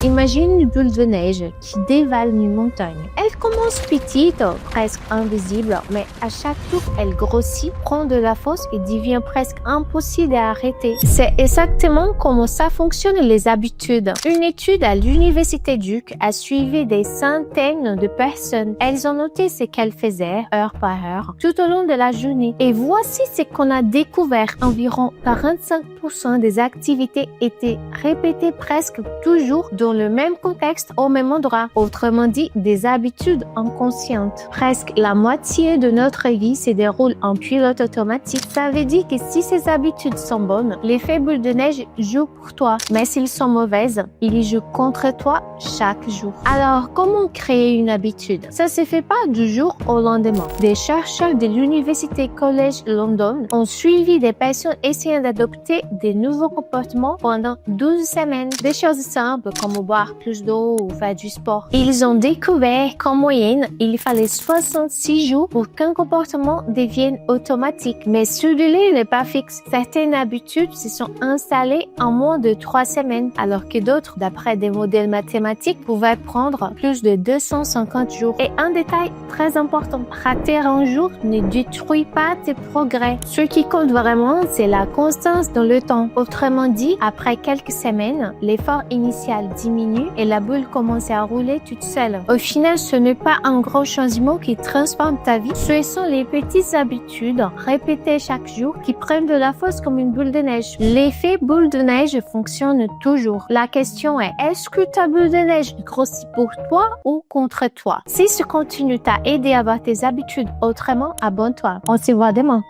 Imagine une boule de neige qui dévale une montagne. Elle commence petite, presque invisible, mais à chaque tour, elle grossit, prend de la force et devient presque impossible à arrêter. C'est exactement comment ça fonctionne les habitudes. Une étude à l'Université Duke a suivi des centaines de personnes. Elles ont noté ce qu'elles faisaient, heure par heure, tout au long de la journée. Et voici ce qu'on a découvert. Environ 45% des activités étaient répétées presque toujours dans le même contexte, au même endroit. Autrement dit, des habitudes inconscientes. Presque la moitié de notre vie se déroule en pilote automatique. Ça veut dire que si ces habitudes sont bonnes, l'effet boule de neige joue pour toi. Mais s'ils sont mauvaises, ils jouent contre toi chaque jour. Alors, comment créer une habitude? Ça se fait pas du jour au lendemain. Des chercheurs de l'Université College London ont suivi des personnes essayant d'adopter des nouveaux comportements pendant 12 semaines. Des choses simples comme boire plus d'eau ou faire du sport. Ils ont découvert qu'en moyenne, il fallait 66 jours pour qu'un comportement devienne automatique. Mais celui-là n'est pas fixe. Certaines habitudes se sont installées en moins de 3 semaines, alors que d'autres, d'après des modèles mathématiques, pouvaient prendre plus de 250 jours. Et un détail très important, rater un jour ne détruit pas tes progrès. Ce qui compte vraiment, c'est la constance dans le temps. Autrement dit, après quelques semaines, l'effort initial diminue et la boule commence à rouler toute seule. Au final, ce n'est pas un gros changement qui transforme ta vie. Ce sont les petites habitudes répétées chaque jour qui prennent de la force comme une boule de neige. L'effet boule de neige fonctionne toujours. La question est, est-ce que ta boule de neige grossit pour toi ou contre toi? Si ce contenu t'a aidé à avoir tes habitudes autrement, abonne-toi. On se voit demain.